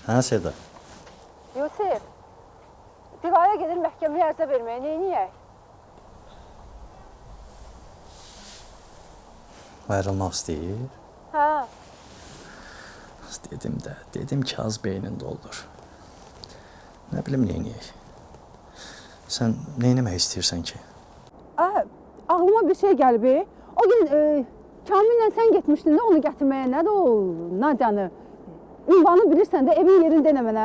Hə, Seda? Yusif, Dilarə gedir məhkəməyə ərizə verməyə, neyniyək? Ayrılmaq istəyir. Hə. Dedim ki, az beynin doldur. Nə bilim, neyniyək? Sən neynəmək istəyirsən ki? Ağlıma bir şey gəlib. O gün Kamillə sən getmişdin də onu gətirməyə, nədir o Nadiyanı? Ünvanı bilirsən də, evin yerini denə mənə.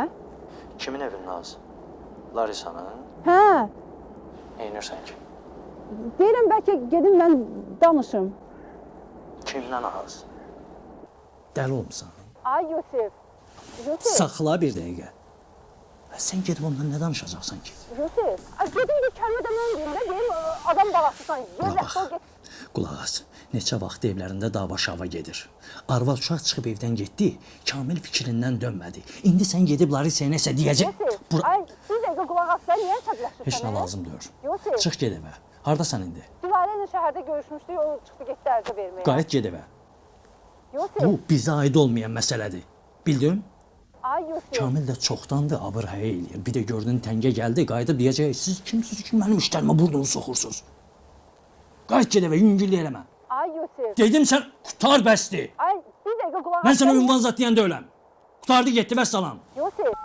Kimin evin Naz? Larisanın? Hə. Neynirsən ki? Deyirəm, bəlkə gedim mən danışım. Kimdən az? Dəli olmuşsan. Ay Yusif. Saxla bir dəqiqə. Sən gedib ondan nə danışacaqsan ki? Yusif, gedim bir kəlmə deməyim deyim də, deyim adam balasısan. Qulaq as. Neçə vaxt evlərində dava-şava gedir. Arvad uşaq çıxıb evdən getdi, Kamil fikrindən dönmədi. İndi sən gedib Larisaya nəsə deyəcək. Yusif, ay, bir dəqiqə qulaq as, sən niyə çəpləşirsən? Heç nə lazım deyir. Yusif. Çıx get evə. Hardasan indi? Dilarə ilə şəhərdə görüşmüşdük, o çıxdı getdi ərizə verməyə. Qayıt get evə. Yusif. Bu bizə aid olmayan məsələdir. Bildin? Ay Yusif. Kamil də çoxdandır abır həyə eləyir. Bir də gördün təngə gəldi, qayıdıb deyəcək, siz kimsiniz ki, mənim işlərimə burnumu soxursunuz? Qayıt get evə, yüngüllük eləmə. Ay Yusif. Dedim sən qutar bəsdir. Ay, bir dəqiqə qulaq as. Mən sənə ünvan zat deyən də öləm. Qutardı getdi, vəssalam. Yusif.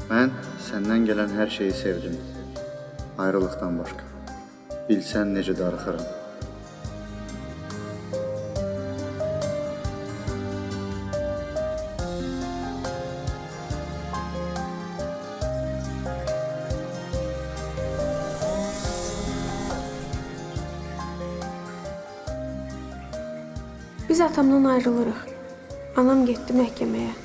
Mən səndən gələn hər şeyi sevdim. Ayrılıqdan başqa. Bilsən necə darıxıram. Biz atamdan ayrılırıq. Anam getdi məhkəməyə.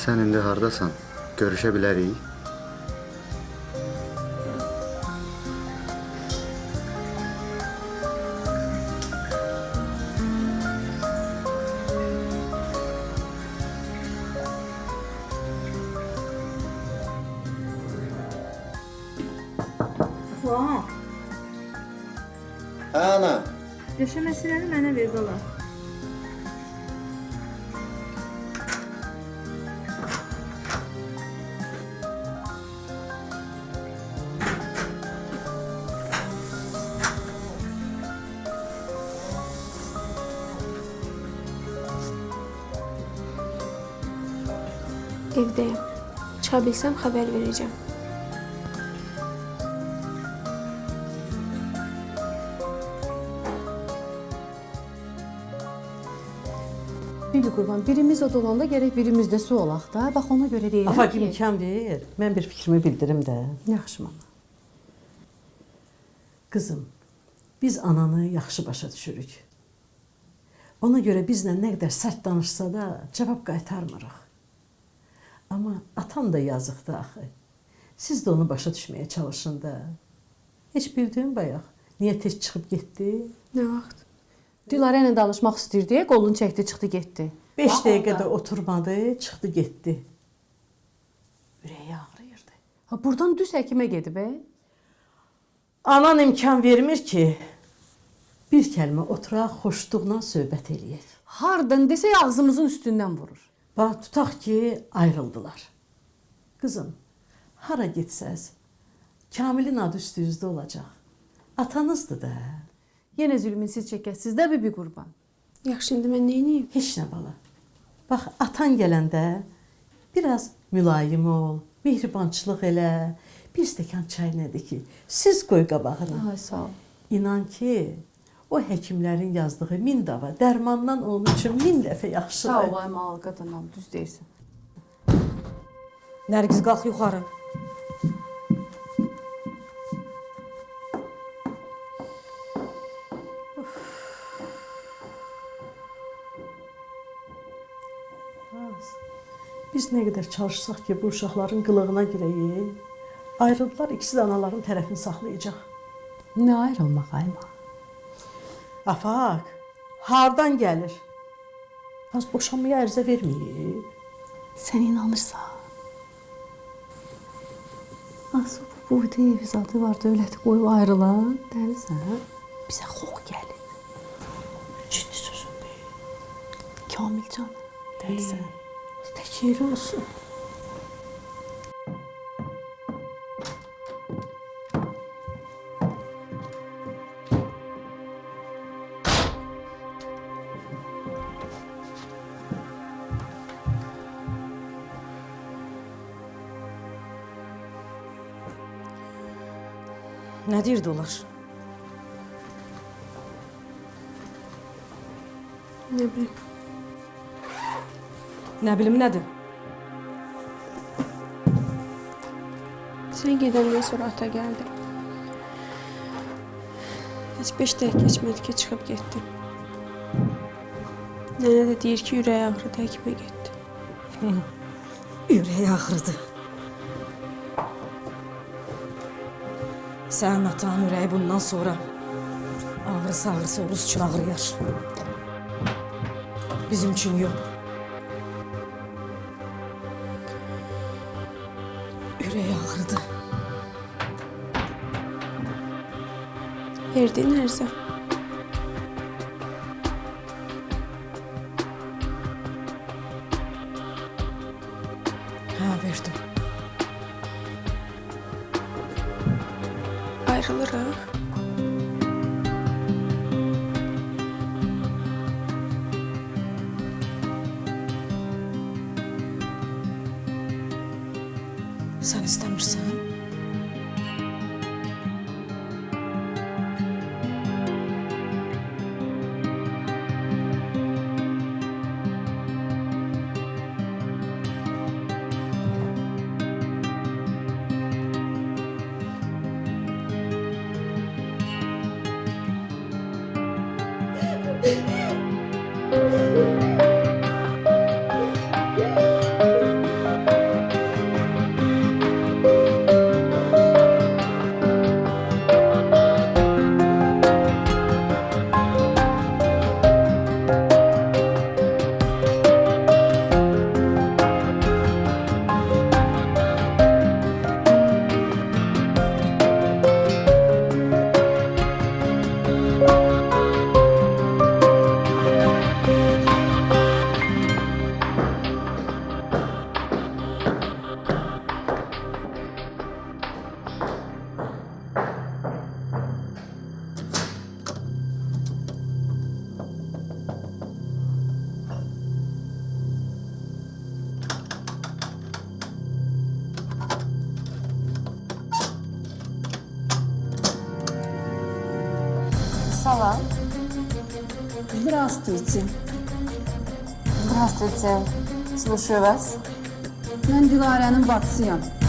Sən indi hardasan? Görüşə bilərik? Fuad, Hə, ana. döşəməsiləri mənə ver qala. Evdəyim. Çıxa bilsəm xəbər verəcəm. Bibi Qurban, birimiz o dolanda gərək birimiz də su olaq da. Bax ona görə deyirəm Afa imkan ver. Mən bir fikrimi bildirim də. Yaxşı mama. Qızım, biz ananı yaxşı başa düşürük. Ona görə bizlə nə qədər sərt danışsa da cavab qaytarmırıq. Amma atan da yazıqdır axı. Siz də onu başa düşməyə çalışın da. Heç bildin bayaq, niyə tez çıxıb getdi? Nə vaxt? Dilarə ilə danışmaq istirdi, qolunu çəkdi, çıxdı, getdi. 5 dəqiqə də oturmadı, çıxdı, getdi. Ürəyi ağrıyırdı. Ha, buradan düz həkimə gedib, Anan imkan vermir ki, bir kəlmə oturaq, xoşluqla söhbət eləyək. Hardan desək ağzımızın üstündən vurur. Bax, tutaq ki, ayrıldılar. Qızım, hara getsəz, Kamilin adı üstünüzdə olacaq. Atanızdır da. Yenə zülmün siz çəkəsiz də Bibi Qurban. Yaxşı, indi mən neyniyim? Heç nə bala. Bax, atan gələndə biraz mülayim ol, mehribançılıq elə, bir stəkan çay nədir ki, siz qoy qabağına. Ay, sağ ol. İnan ki, o həkimlərin yazdığı 1000 dava dərmandan onun üçün 1000 dəfə yaxşıdır. Sağ ol, ay mal qadınam, düz deyirsən. Nərgiz, qalx yuxarı. Biz nə qədər çalışsaq ki, bu uşaqların qılığına girəyik, ayrıldılar, ikisi də anaların tərəfini saxlayacaq. Nə ayrılmaq, ayma? Afaq, hardan gəlir? Az boşanmaya ərizə verməyib. Sən inanırsan. Asıl bu ev zadı var, dövləti qoyub ayrılan, dəlisən, bizə xox gəlir. Ciddi sözüm deyil. Kamil canım, dəlisən. Tək yeri olsun. Nə deyirdi onlar? Nə bilim. Nə bilim nədir? Sən gedəndən sonra ata gəldi. Heç 5 dəqiqə keçmədi ki, çıxıb getdi. Nənə də deyir ki, ürəyi ağrıdı, həkimə getdi. Ürəyi ağrıdı. Sənin atanın ürəyi bundan sonra ağrısı Oğuz üçün ağrıyar. Bizim üçün yox. Ürəyi ağrıdı. Verdiyin ərzə. Hə, verdim. Ayrılırıq. Sən istəmirsən? Salam. Здравствуйте. Здравствуйте. Слушаю вас. Mən Dilarənin bacısıyam.